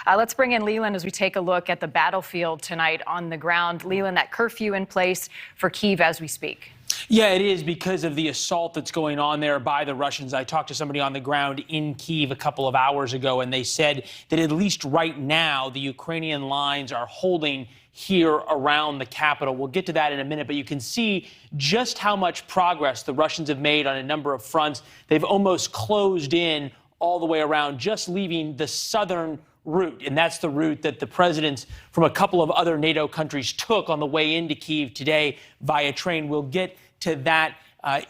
Let's bring in Leland as we take a look at the battlefield tonight on the ground. Leland, that curfew in place for Kyiv as we speak. Yeah, it is because of the assault that's going on there by the Russians. I talked to somebody on the ground in Kyiv a couple of hours ago, and they said that at least right now, the Ukrainian lines are holding here around the capital. We'll get to that in a minute, but you can see just how much progress the Russians have made on a number of fronts. They've almost closed in all the way around, just leaving the southern route. And that's the route that the presidents from a couple of other NATO countries took on the way into Kyiv today via train. We'll get to that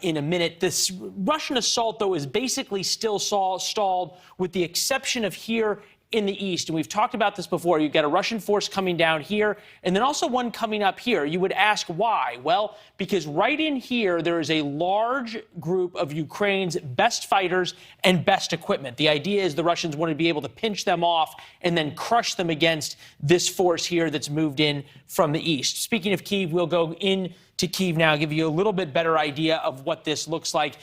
in a minute. This Russian assault, though, is basically still stalled, with the exception of here in the east. And we've talked about this before. You've got a Russian force coming down here and then also one coming up here. You would ask why? Well, because right in here, there is a large group of Ukraine's best fighters and best equipment. The idea is the Russians want to be able to pinch them off and then crush them against this force here that's moved in from the east. Speaking of Kyiv, we'll go in to Kyiv now, give you a little bit better idea of what this looks like.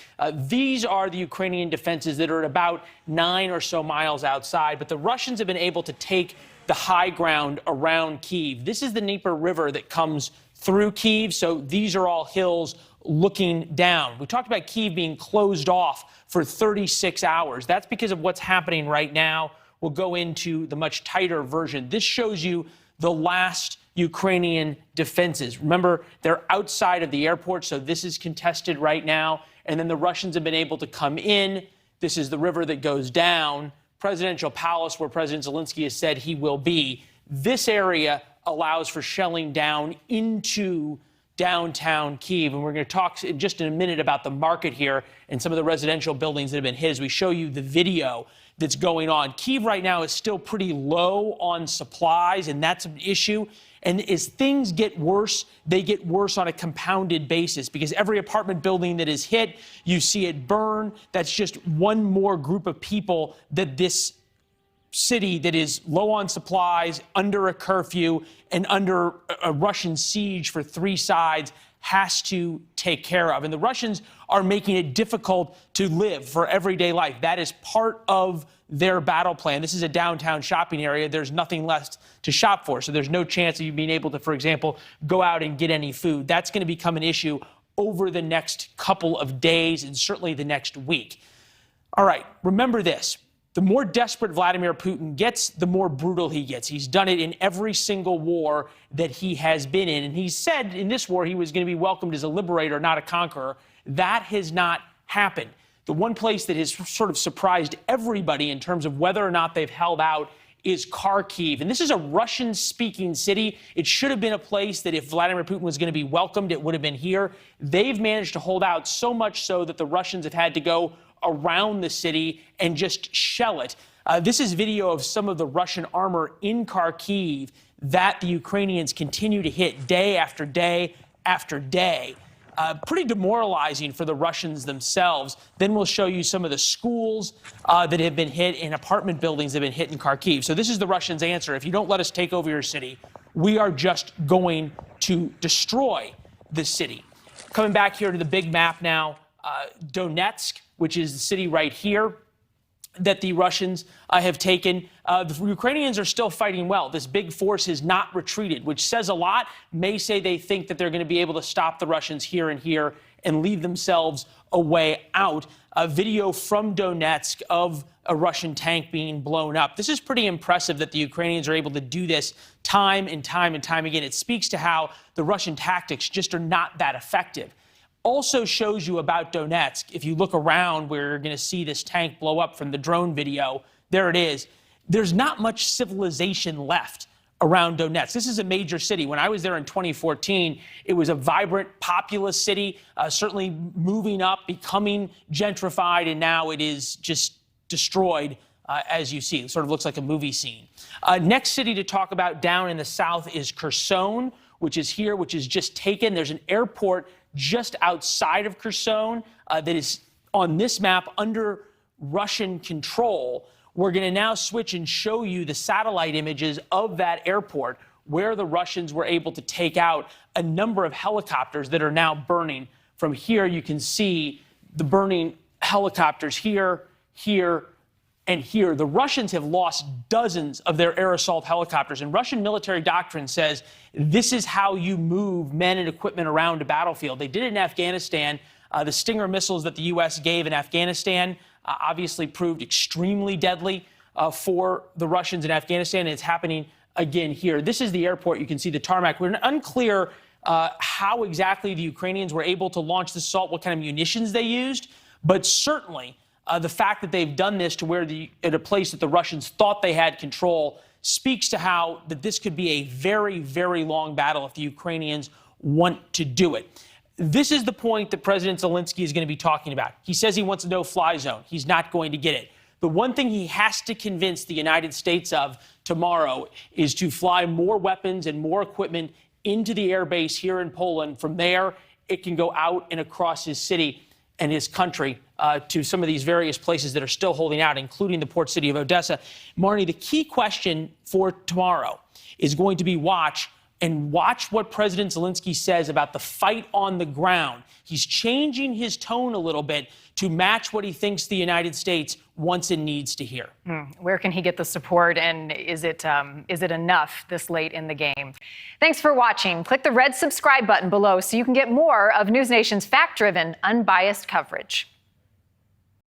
These are the Ukrainian defenses that are at about 9 or so miles outside, but the Russians have been able to take the high ground around Kyiv. This is the Dnieper River that comes through Kyiv, so these are all hills looking down. We talked about Kyiv being closed off for 36 hours. That's because of what's happening right now. We'll go into the much tighter version. This shows you the last Ukrainian defenses. Remember, they're outside of the airport, so this is contested right now. And then the Russians have been able to come in. This is the river that goes down. Presidential Palace, where President Zelensky has said he will be. This area allows for shelling down into downtown Kyiv. And we're going to talk just in a minute about the market here and some of the residential buildings that have been hit as we show you the video that's going on. Kyiv right now is still pretty low on supplies, and that's an issue. And as things get worse, they get worse on a compounded basis, because every apartment building that is hit, you see it burn. That's just one more group of people that this city that is low on supplies, under a curfew, and under a Russian siege for three sides has to take care of. And the Russians are making it difficult to live for everyday life. That is part of their battle plan. This is a downtown shopping area. There's nothing left to shop for. So there's no chance of you being able to, for example, go out and get any food. That's going to become an issue over the next couple of days and certainly the next week. All right, remember this. The more desperate Vladimir Putin gets, the more brutal he gets. He's done it in every single war that he has been in. And he said in this war he was going to be welcomed as a liberator, not a conqueror. That has not happened. The one place that has sort of surprised everybody in terms of whether or not they've held out is Kharkiv. And this is a Russian-speaking city. It should have been a place that if Vladimir Putin was going to be welcomed, it would have been here. They've managed to hold out so much so that the Russians have had to go around the city and just shell it. This is video of some of the Russian armor in Kharkiv that the Ukrainians continue to hit day after day after day. Pretty demoralizing for the Russians themselves. Then we'll show you some of the schools that have been hit and apartment buildings that have been hit in Kharkiv. So this is the Russians' answer. If you don't let us take over your city, we are just going to destroy the city. Coming back here to the big map now, Donetsk, which is the city right here that the Russians have taken. The Ukrainians are still fighting well. This big force has not retreated, which says a lot. May say they think that they're going to be able to stop the Russians here and here and leave themselves a way out. A video from Donetsk of a Russian tank being blown up. This is pretty impressive that the Ukrainians are able to do this time and time and time again. It speaks to how the Russian tactics just are not that effective. Also shows you about Donetsk. If you look around where you're going to see this tank blow up from the drone video, there it is. There's not much civilization left around Donetsk. This is a major city. When I was there in 2014, it was a vibrant, populous city, certainly moving up, becoming gentrified, and now it is just destroyed, as you see. It sort of looks like a movie scene. Next city to talk about down in the south is Kherson, which is here, which is just taken. There's an airport just outside of Kherson that is on this map under Russian control. We're going to now switch and show you the satellite images of that airport where the Russians were able to take out a number of helicopters that are now burning. From here, you can see the burning helicopters here, here, and here. The Russians have lost dozens of their air assault helicopters, and Russian military doctrine says this is how you move men and equipment around a battlefield. They did it in Afghanistan. The Stinger missiles that the U.S. gave in Afghanistan obviously proved extremely deadly for the Russians in Afghanistan, and it's happening again here. This is the airport. You can see the tarmac. We're unclear how exactly the Ukrainians were able to launch this assault, what kind of munitions they used, but certainly the fact that they've done this to where at a place that the Russians thought they had control speaks to how that this could be a very, very long battle if the Ukrainians want to do it. This is the point that President Zelensky is going to be talking about. He says he wants a no-fly zone. He's not going to get it. The one thing he has to convince the United States of tomorrow is to fly more weapons and more equipment into the air base here in Poland. From there, it can go out and across his city and his country to some of these various places that are still holding out, including the port city of Odessa. Marnie, the key question for tomorrow is going to be watch what President Zelensky says about the fight on the ground. He's changing his tone a little bit to match what he thinks the United States wants and needs to hear. Where can he get the support, and is it enough this late in the game? Thanks for watching. Click the red subscribe button below so you can get more of NewsNation's fact-driven, unbiased coverage.